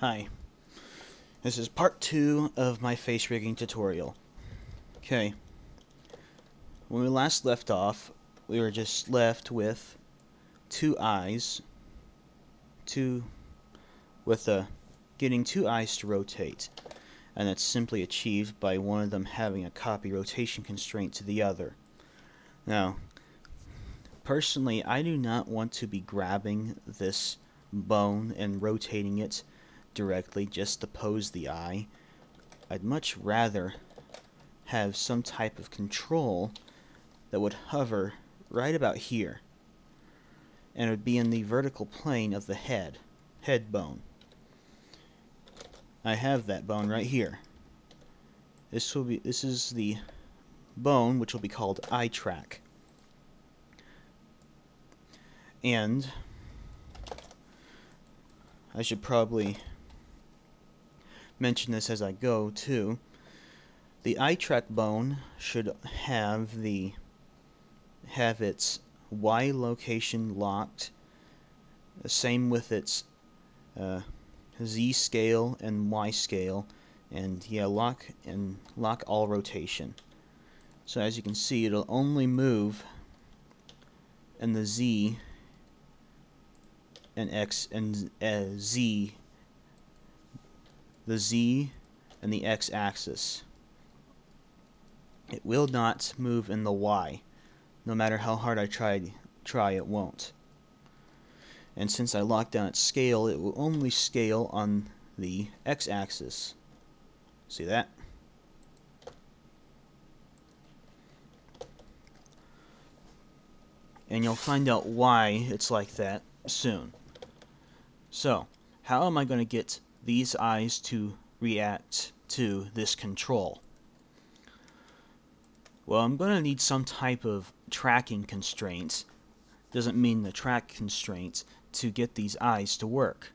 Hi, this is part 2 of my face rigging tutorial. Okay, when we last left off, we were just left with two eyes, getting two eyes to rotate, and that's simply achieved by one of them having a copy rotation constraint to the other. Now, personally, I do not want to be grabbing this bone and rotating it directly just to pose the eye. I'd much rather have some type of control that would hover right about here, and it would be in the vertical plane of the head bone. I have that bone right here. This is the bone which will be called eye track. And I should probably mention this as I go too. The eye track bone should have its Y location locked. Same with its Z scale and Y scale, and yeah, lock all rotation. So as you can see, it'll only move in the Z and X and Z, the Z and the X axis. It will not move in the Y. No matter how hard I try, it won't. And since I locked down its scale, it will only scale on the X-axis. See that? And you'll find out why it's like that soon. So, how am I going to get these eyes to react to this control? Well, I'm going to need some type of tracking constraint. Doesn't mean the track constraint to get these eyes to work.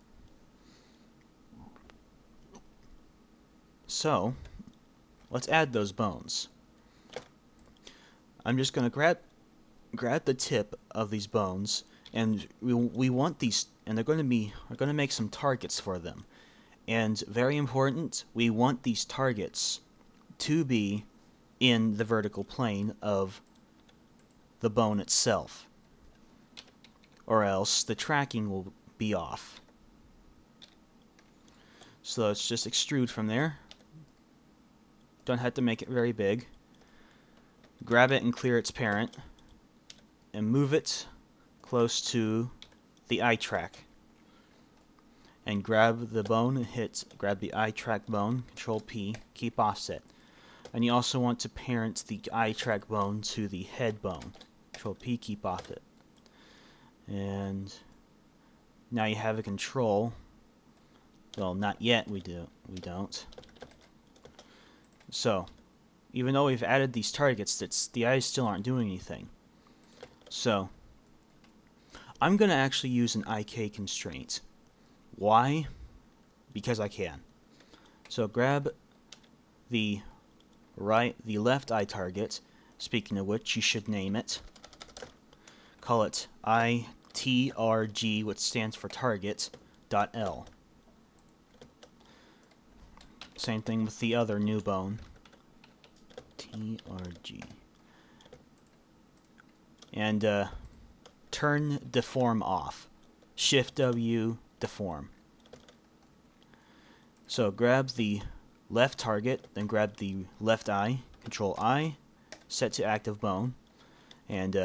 So, let's add those bones. I'm just going to grab the tip of these bones, and we want these, and we're going to make some targets for them. And very important, we want these targets to be in the vertical plane of the bone itself, or else the tracking will be off. So let's just extrude from there. Don't have to make it very big. Grab it and clear its parent, and move it close to the eye track. And grab the bone and grab the eye track bone, Control P, keep offset. And you also want to parent the eye track bone to the head bone. Control P, keep offset. And now you have a control. Well, not yet, we don't. So, even though we've added these targets, the eyes still aren't doing anything. So, I'm going to actually use an IK constraint. Why? Because I can. So grab the left eye target, speaking of which, you should name it. Call it ITRG, which stands for target, .L. Same thing with the other new bone. TRG. And turn deform off. Shift W, deform. So grab the left target, then grab the left eye, Control I, set to active bone, and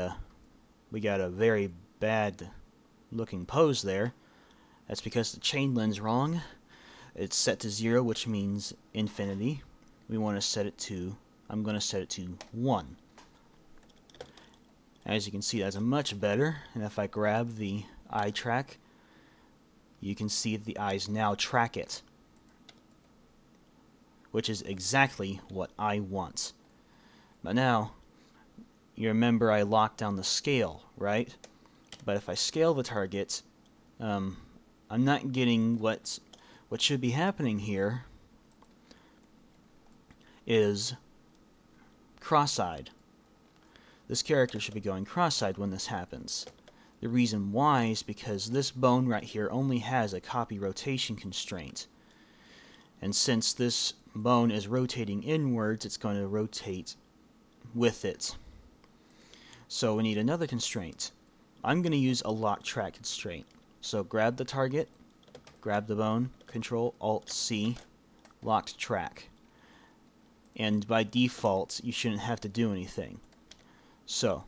we got a very bad looking pose there. That's because the chain lens wrong. It's set to 0, which means infinity. We want to set it to, I'm going to set it to 1. As you can see, that's much better. And if I grab the eye track, you can see the eyes now track it, which is exactly what I want. But now, you remember I locked down the scale, right? But if I scale the target, I'm not getting what should be happening here is cross-eyed. This character should be going cross-eyed when this happens. The reason why is because this bone right here only has a copy rotation constraint. And since this bone is rotating inwards, it's going to rotate with it. So we need another constraint. I'm going to use a lock track constraint. So grab the target, grab the bone, Control Alt C, locked track. And by default, you shouldn't have to do anything. So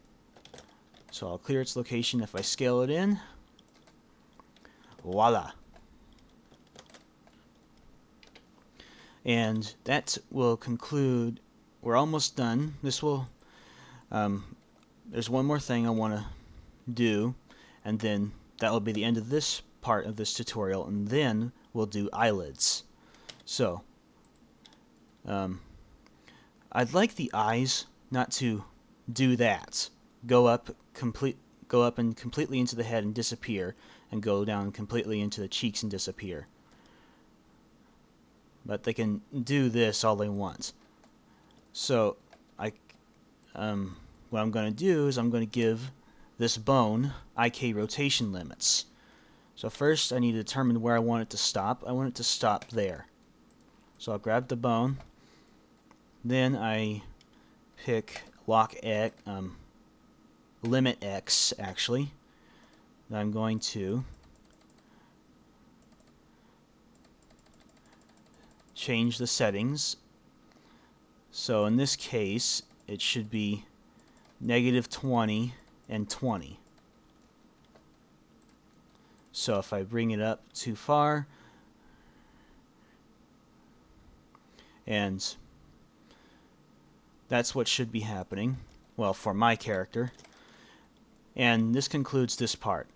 I'll clear its location. If I scale it in, voila. And that will conclude. We're almost done. This will. There's one more thing I want to do, and then that will be the end of this part of this tutorial, and then we'll do eyelids. So, I'd like the eyes not to do that. Go up and completely into the head and disappear, and go down completely into the cheeks and disappear. But they can do this all they want. So what I'm going to do is I'm going to give this bone IK rotation limits. So first I need to determine where I want it to stop. I want it to stop there. So I'll grab the bone. Then I pick lock X, limit X actually. Then I'm going to change the settings. So in this case it should be -20 and 20. So if I bring it up too far, and that's what should be happening, well, for my character. And this concludes this part.